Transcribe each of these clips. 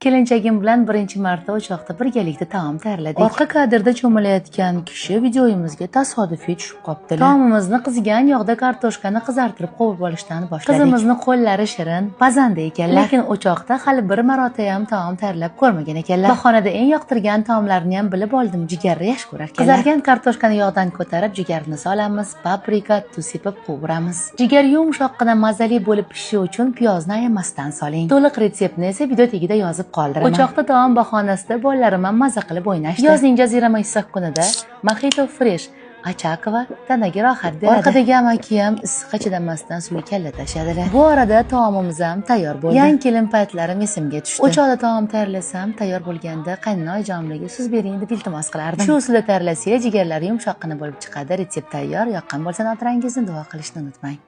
Kelinchagim bilan birinchi marta o'choqda birgalikda taom tayyorladik. Orqa kadrda cho'milayotgan kishi videoyimizga tasodifiy tushib qolibdilar. Taomimizni qizigan yog'da kartoshkani qizartirib qovurib olishdan boshladik. Qizimizni qo'llari shirin, pazanda ekanlar. Lekin o'choqda hali bir marotaba ham taom tayyorlab ko'rmagan ekanlar. Bahonada eng yoqtirgan taomlarni ham bilib oldim. Jigarni yaxshi ko'rar ekanlar. Qizargan kartoshkani yog'dan ko'tarib, jigarni solamiz, paprika, tuz sepib qovuramiz. Jigar yumshoqqina mazali bo'lib pishishi uchun piyozni ayamasdan soling. To'liq retseptni esa video tagida yozib qoldiraman. O'choqda taom bahonasida bolalarim ham maza qilib o'ynashdi. Yozning jazirama issiq kunida Mojito Fresh Achakova tanaga rohat beradi. Orqadagi amaki ham issiqqa chidamasdan suvga kalla tashladilar. Bu orada taomimiz ham tayyor bo'ldi. Yangi kelin paytlarim esimga tushdi. O'choqda taom tayyorlasam, tayyor bo'lganda qayninoyjonimga so'z bering deb iltimos qilardim. Shu usulda tayyorlasangiz jigarlari yumshoqqina bo'lib chiqadi. Retsept tayyor. Yoqqan bo'lsa xotirangizni duo qilishni unutmang.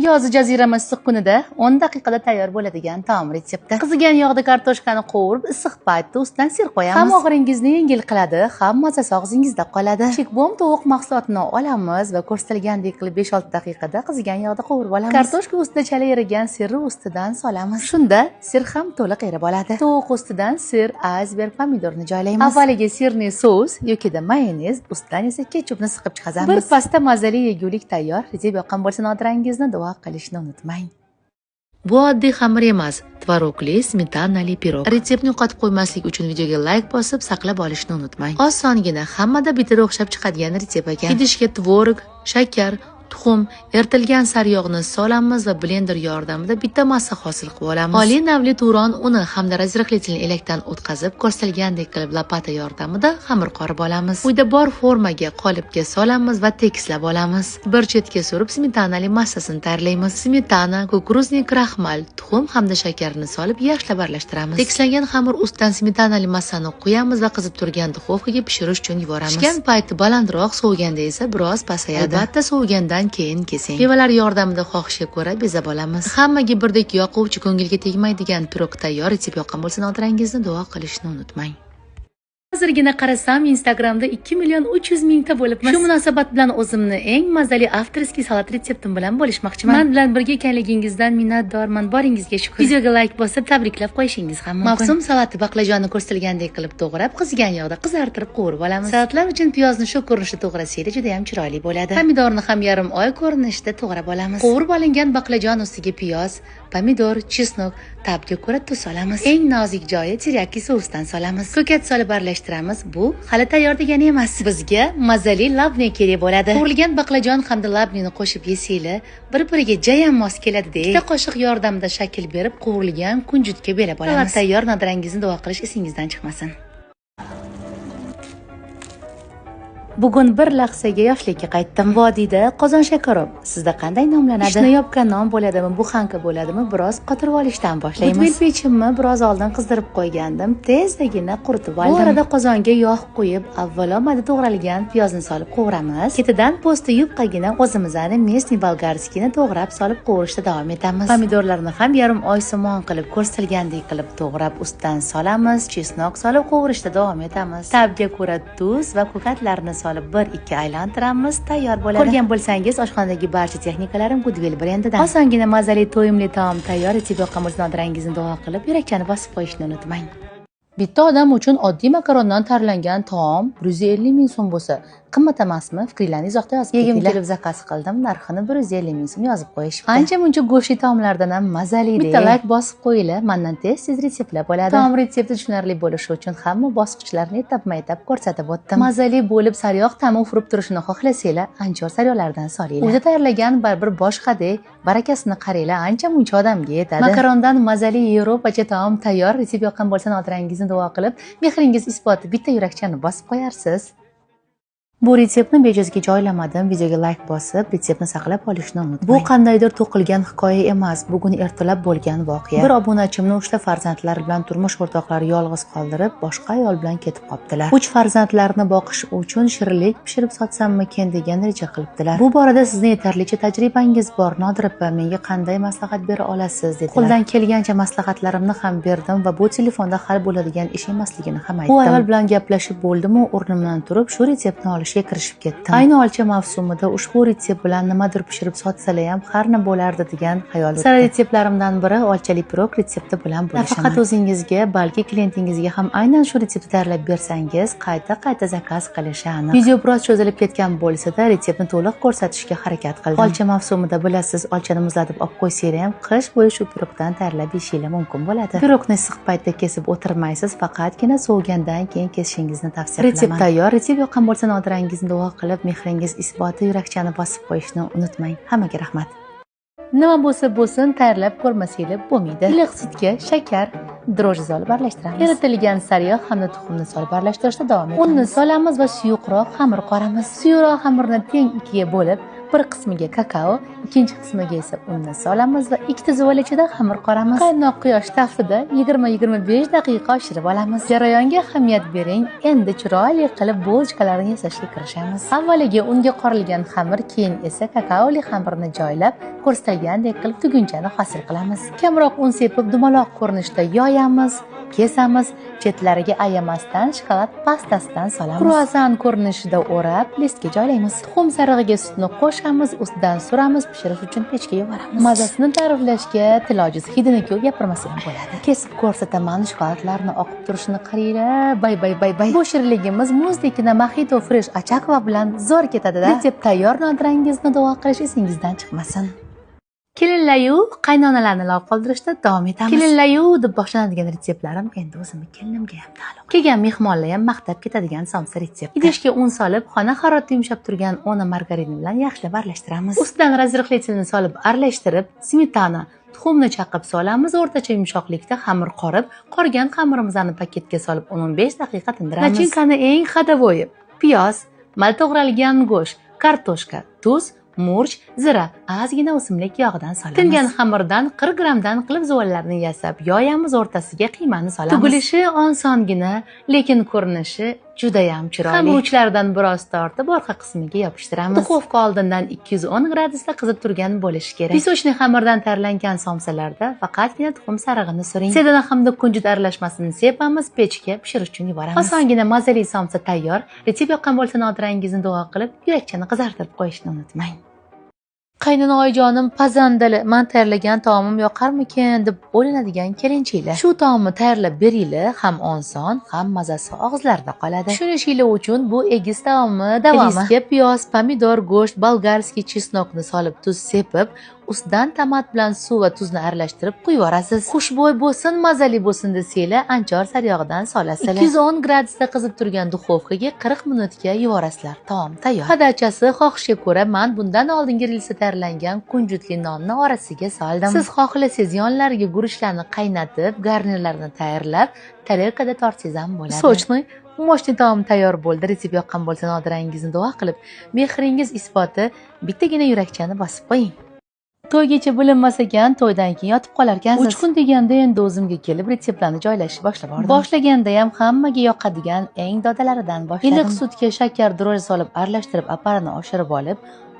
Yozi jazirama issiq kunida 10 daqiqada tayyor bo'ladigan taom retsepti. Qizigan yog'da kartoshkani qovurib, issiq paytda ustidan sir qo'yamiz. Ham og'iringizni yengil qiladi, ham mazasi og'zingizda qoladi. Chikbom tovuq mahsulotini olamiz va ko'rsatilgandek qilib 5-6 daqiqada qizigan yog'da qovurib olamiz. Kartoshka ustida chala erigan sirni ustidan solamiz. Shunda sir ham to'liq erib oladi. Tovuq ustidan sir, aysberg, pomidorni joylaymiz. Avvaliga sirni sos yokida mayonez, ustidan esa ketchupni siqib chiqazamiz. Bir pasda mazali yegulik tayyor. Rezept yoqqan bo'lsa xotirangizni qilishni unutmang. Bu oddiy xamir emas, tvorogli smetanali pirog. Retseptni yo'qotib qo'ymaslik uchun videoga like bosib, saqlab olishni unutmang. Osongina, hammada bitta o'xshab chiqadigan retsept ekan. Idishga tvorog, shakar, tuxum, eritilgan sariyog'ni solamiz va blender yordamida bitta massa hosil qilib olamiz. Oliy navli turon uni hamda razriqlitilni elakdan o'tkazib, ko'rsatilgandek qilib lopata yordamida xamir qorib olamiz. Uyda bor formaga, qolipga solamiz va tekislab olamiz. Bir chetga surib smetanali massasini tayyorlaymiz. Smetana, kukuruzniy kraxmal, tuxum hamda shakarni solib yaxshilab aralashtiramiz. Tekislangan xamir ustidan smetanali massani quyamiz va qizib turgan duxovkaga pishirish uchun yuboramiz. Pishgan payti balandroq, sovuganda esa biroz pasayadi. Albatta sovigandan keyin kesing. Mevalar yordamida xohishga ko'ra bezab olamiz. Hammaga birdek yoquvchi, ko'ngilga tegmaydigan pirog tayyor. Retsept yoqqan bo'lsa xotirangizni duo qilishni unutmang. Hozirgina qarasam Instagramda 2.300.000 ta bo'libman. Shu munosabat bilan o'zimni eng mazali avtorskiy salat retseptim bilan bo'lishmoqchiman. Men bilan birga ekanligingizdan minnatdorman. Boringizga shukur. Videoga like bosib, tabriklab qo'yishingiz ham mumkin. Mavsum salati baqlajonni ko'rsatilgandek qilib to'g'rab, qizigan yog'da qizartirib qovurib olamiz. Salatlar uchun piyozni shu ko'rinishda to'g'rasangiz juda ham chiroyli bo'ladi. Pomidorni ham yarim oy ko'rinishda to'g'rab olamiz. Qovurib olingan baqlajon ustiga piyoz, pomidor, chesnok, tabga ko'ra tuz solamiz. Eng nozik joyi teriyaki sosdan solamiz. Ko'kat solib aralashtiramiz. Bu hali tayyor degani emas. Bizga mazali labne kerak bo'ladi. Qovurilgan baqlajon hamda labneni qo'shib yesanglar, bir-biriga jayam mos keladi-da. Bitta qoshiq yordamida shakl berib, qovurilgan kunjutga belab olamiz. Salat tayyor, xotirangizni duo qilish esingizdan chiqmasin. Bugun bir lahzaga yoshlikka qaytdim. Vodiyda Qozon Shakarov. Sizda qanday nomlanadi? Ishni yopgan non bo'ladimi, buxanka bo'ladimi? Biroz qotirib olishdan boshlaymiz. O'tmel pechimni biroz oldin qizdirib qo'ygandim. Tezdagina quritib oldim. Bu orada qozonga yog' qo'yib, avvalo mada to'g'ralgan piyozni solib qovuramiz. Ketidan po'sti yupqagina o'zimizning mesniy bolgarskini to'g'rab solib qovurishda davom etamiz. Pomidorlarni ham yarim oy somon qilib ko'rsatilgandek qilib to'g'rab ustidan solamiz. Chesnok solib qovurishda davom etamiz. Tabga ko'ra tuz va ko'katlarni solib 1-2 aylantiramiz, tayyor bo'ladi. Ko'rgan bo'lsangiz, oshxonadagi barcha texnikalarim Goodwill brendidan. Osongina mazali to'yimli taom tayyor. Retsept yoqqan bo'lsa xotirangizni duo qilib, yurakchani bosib qo'yishni unutmang. Bitta odam uchun oddiy makarondan tayyorlangan taom 150.000 so'm bo'lsa, qimmat emasmi? Fikrlarni izohda yozib ketinglar. Yegim kelib zakaz qildim, narxini 150.000 so'm yozib qo'yishibdi. Ancha-muncha go'shtli taomlardan ham mazali edi. Bitta like bosib qo'yinglar, mendan tez retseptlar bo'ladi. Taom retsepti tushunarli bo'lishi uchun hamma bosqichlarini etap-etap ko'rsatib o'tdim. Mazali bo'lib sariyog' ta'mi ufurib turishini xohlasanglar, anchor sariyog'lardan solinglar. Uyda tayyorlagan baribir boshqadek, barakasini qaranglar, ancha-muncha odamga yetadi. Makarondan mazali yevropacha taom tayyor. Retsept yoqqan bo'lsa xotirangizni duo qilib, mehringiz isboti bitta yurakchani bosib qo'yarsiz. Bu retseptni bejizga joylamadim. Videoga like bosib, retseptni saqlab olishni unutmang. Bu qandaydir to'qilgan hikoya emas, bugun ertalab bo'lgan voqea. Bir obunachimni 3 ta farzandlari bilan turmush o'rtoqlari yolg'iz qoldirib, boshqa ayol bilan ketib qolibdilar. 3 farzandlarini boqish uchun shirinlik pishirib sotsammikin degan reja qilibdilar. Bu borada sizning yetarlicha tajribangiz bor, Nodir opa, menga qanday maslahat bera olasiz dedilar. Qo'ldan kelgancha maslahatlarimni ham berdim va bu telefonda hal bo'ladigan ish emasligini ham aytdim. Bu ayol bilan gaplashib bo'ldim-u, o'rnimdan turib, shu retseptni olish tayyorlashga kirishib ketdim. Ayni olcha mavsumida ushbu retsept bilan nimadir pishirib sotsalar ham har nima bo'lardi degan xayol o'tdi. Sara retseptlarimdan biri olchali pirog retsepti bilan bo'lishaman. Faqat o'zingizga, balki klientingizga ham aynan shu retseptni tayyorlab bersangiz, qayta zakaz qilishi aniq. Video biroz cho'zilib ketgan bo'lsa-da, retseptni to'liq ko'rsatishga harakat qildim. Olcha mavsumida bilasiz, olchani muzlatib olib qo'ysanglar ham qish bo'yi shu pirogdan tayyorlab yeyishinglar mumkin bo'ladi. Pirogni issiq paytda kesib o'tirmaysiz, faqatgina sovigandan keyin kesishingizni tavsiya qilaman. Retsept tayyor. Retsept yoqqan bo'lsa, Nodirangizni duo qilib, mehringiz isboti yurakchani bosib qo'yishni unutmang. Hammaga rahmat. Nima bo'lsa-bo'lsin tayyorlab ko'rmasanglar bo'lmaydi. Iliq sutga shakar, dro'j solib aralashtiramiz. Eritilgan sariyog' hamda tuxumni solib aralashtirishda davom etamiz. Unni solamiz va suyuqroq xamir qoramiz. Suyuqroq xamirni teng ikkiga bo'lib, bir qismiga kakao, ikkinchi qismiga esa unni solamiz va ikkita zuvol ichida xamir qoramiz. Qaynoq quyosh taftida 20-25 daqiqa oshirib olamiz. Jarayonga ahamiyat bering. Endi chiroyli qilib bulchkalarni yasashga kirishamiz. Avvaliga unga qorilgan xamir, keyin esa kakaoli xamirni joylab, ko'rsatilgandek qilib tugunchani hosil qilamiz. Kamroq un sepib dumaloq ko'rinishda yoyamiz, kesamiz, chetlariga ayamasdan shokolad pastasidan solamiz. Kruasan ko'rinishida o'rab, listga joylaymiz. Tuxum sarig'iga sutni qo'shamiz, ustidan suramiz, pishirish uchun pechga yuboramiz. Mazasini ta'riflashga tilojiz hidini-ku gapirmasa ham bo'ladi. Kesib ko'rsataman, shokoladlarni oqib turishini qaranglar. Bay. Bu shirinligimiz muzdekina Mojito Fresh Achakova bilan zo'r ketadi-da. Retsept tayyor, Nodirangizni duo qilish esingizdan chiqmasin. Kelinlayu qaynonalarni lol qoldirishda davom etamiz. Kelinlayu deb boshlanadigan retseptlarim endi o'zimning kelinimga ham taalluq. Kelgan mehmonlar ham maqtab ketadigan somsa retsept. Idishga un solib, xona haroratida yumshab turgan ona margarini bilan yaxshilab aralashtiramiz. Ustidan razrixlitini solib aralashtirib, smetana, tuxumni chaqib solamiz. O'rtacha yumshoqlikda xamir qorib, qorigan xamirimizni paketga solib 15 daqiqa tindiramiz. Nachinkani eng xadavoyi: piyoz, mal to'g'ralgan go'sht, kartoshka, tuz, murch, zira, ozgina o'simlik yog'idan solamiz. Tingan xamirdan 40 grammdan qilib zuvallarni yasab, yoyamiz, o'rtasiga qiymani solamiz. Tugilishi osongina, lekin ko'rinishi juda ham chiroyli. Xamir uchlaridan biroz tortib, orqa qismiga yopishtiramiz. Duxovka oldindan 210 gradusda qizib turgan bo'lishi kerak. Pisochniy xamirdan tayyorlangan somsalarda faqatgina tuxum sarig'ini suring. Sedana hamda kunjut aralashmasini sepamiz, pechga pishirish uchun yuboramiz. Osongina mazali somsa tayyor. Retsept yoqqan bo'lsa, Nodirangizni duo qilib, yurakchani qizartirib qo'yishni unutmang. Qaynona oyijonim pazandali, men tayyorlagan taomim yoqarmikin deb o'ylanadigan kelinchiklar. Shu taomni tayyorlab beringlar, ham oson, ham mazasi og'izlarda qoladi. Tushunishinglar uchun bu egiz taomi davomi. Egizga piyoz, pomidor, go'sht, bolgarskiy chesnokni solib, tuz sepib, ustidan tomat bilan suv va tuzni aralashtirib qo'yib yuborasiz. Xushbo'y bo'lsin, mazali bo'lsin desanglar, anchor sariyog'idan solasizlar. 210 gradusda qizib turgan duxovkaga 40 minutga yuborasizlar. Taom tayyor. Podachasi xohishga ko'ra, men bundan oldingi rilsda tayyorlangan kunjutli nonni orasiga soldim. Siz xohlasangiz yonlariga guruchlarni qaynatib, garnirlarni tayyorlab, tarelkada tortsangiz ham bo'ladi. Sochni moshni taom tayyor bo'ldi. Retsept yoqqan bo'lsa, Nodirangizni duo qilib, mehringiz isboti bittagina yurakchani bosib qo'ying. To'ygacha bilinmas ekan, to'ydan keyin yotib qolar ekansiz. 3 kun deganda endi o'zimga kelib retseptlarni joylashni boshlab bordim. Boshlaganda ham hammaga yoqadigan eng dodalaridan boshladim. Iliq sutga shakar, dro'j solib aralashtirib, aparini oshirib olib,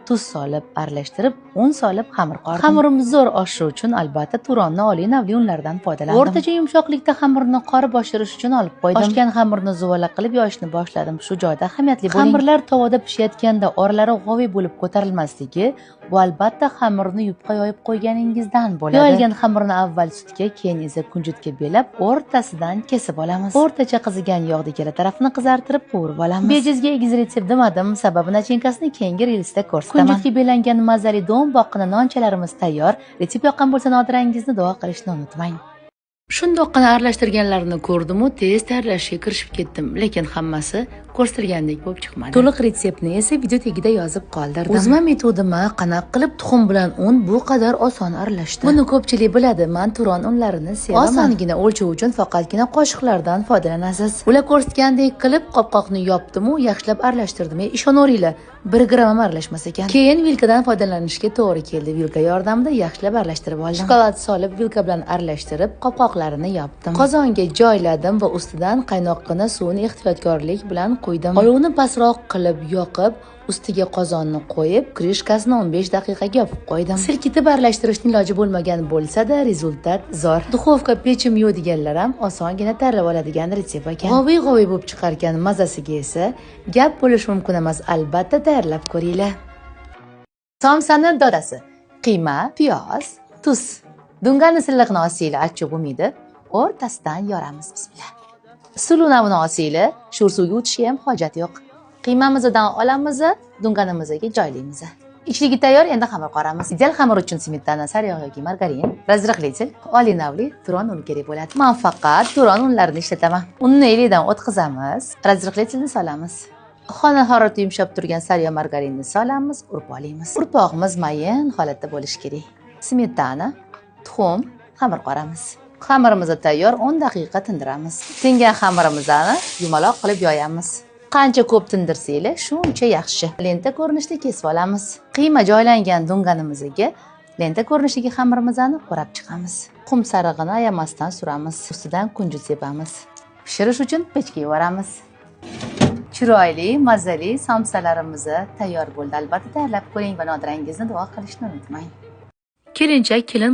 tuz solib aralashtirib, un solib xamir qordim. Xamirimiz zo'r oshishi uchun albatta Turonning oliy navli unlaridan foydalandim. O'rtacha yumshoqlikda xamirni qorib oshirish uchun olib qo'ydim. Oshgan xamirni zuvala qilib yoyishni boshladim. Shu joyda ahamiyatli bo'ling. Xamirlar tovada pishayotganda oralari g'oviy bo'lib ko'tarilmasligi, bu albatta xamirni yupqa yoyib qo'yganingizdan bo'ladi. Yoyilgan xamirni avval sutga, keyin esa kunjutga belab, o'rtasidan kesib olamiz. O'rtacha qizigan yog'da ikkala tarafini qizartirib qovurib olamiz. Bejizga egiz retsept demadim, sababi nachinkasini keyingi rilsda ko'rsataman. Kunjutga belangan mazali do'mboqqina nonchalarimiz tayyor. Retsept yoqqan bo'lsa, Nodirangizni duo qilishni unutmang. Shundoqqina aralashtirganlarini ko'rdim-u, tez tayyorlashga kirishib ketdim, lekin hammasi ko'rsatilgandek bo'lib chiqmadi. To'liq retseptni esa video tagida yozib qoldirdim. O'zimning metodimga qanaqa qilib tuxum bilan un bu qadar oson aralashdi. Buni ko'pchilik biladi. Men Turon unlarini sevaman. Osongina o'lchov uchun faqatgina qoshiqlardan foydalanasiz. Ular ko'rsatgandek qilib qopqoqni yopdim-u, yaxshilab aralashtirdim. Ishonaveringlar, 1 gram ham aralashmas ekan. Keyin vilkadan foydalanishga to'g'ri keldi. Vilka yordamida yaxshilab aralashtirib oldim. Shokolad solib, vilka bilan aralashtirib, qopqoqlarini yopdim. Qozonga joyladim va ustidan qaynoqqina suvni ehtiyotkorlik bilan qo'ydim. Olovni pastroq qilib yoqib, ustiga qozonni qo'yib, krishkasini 15 daqiqaga yopib qo'ydim. Silkitib aralashtirishning iloji bo'lmagan bo'lsa-da, rezultat zo'r. Duxovka pechim yo'diganlar ham osongina tayyorlab oladigan retsept ekan. G'oviy bo'lib chiqargan mazasiga esa gap bo'lishi mumkin emas, albatta tayyorlab ko'ringlar. Somsani dodasi: qiyma, piyoz, tuz. Dunganni silliqni olsanglar achchiq bo'lmaydi. O'rtasidan yoramiz. Bismillah. Suvini olsanglar, sho'r suvga o'tishiga ham hojat yo'q. Qiymamizdan olamiz, dunganimizga joylaymiz. Ichligi tayyor, endi xamir qoramiz. Ideal xamir uchun smetana, sariyog' yoki margarin, razriqli, oliy navli turon un kerak bo'ladi. Men faqat turon unlarini ishlataman. Unni elakdan o'tkazamiz, razriqli solamiz. Xona harorati yumshab turgan sariyog' margarinni solamiz, urib olamiz. Urpog'imiz mayin holatda bo'lishi kerak. Smetana, tuxum, xamir qoramiz. Xamirimiz tayyor, 10 daqiqa tindiramiz. Tingan xamirimizni yumaloq qilib yoyamiz. Qancha ko'p tindirsanglar, shuncha yaxshi. Lenta ko'rinishida kesib olamiz. Qiyma joylangan dunganimizga lenta ko'rinishidagi xamirimizni o'rab chiqamiz. Qum sarig'ini ayamasdan suramiz. Ustidan kunjut sepamiz. Pishirish uchun pechga yuboramiz. Chiroyli, mazali somsalarimiz tayyor bo'ldi. Albatta tayyorlab ko'ring va Nodirangizni duo qilishni unutmang. Kelinchak kelin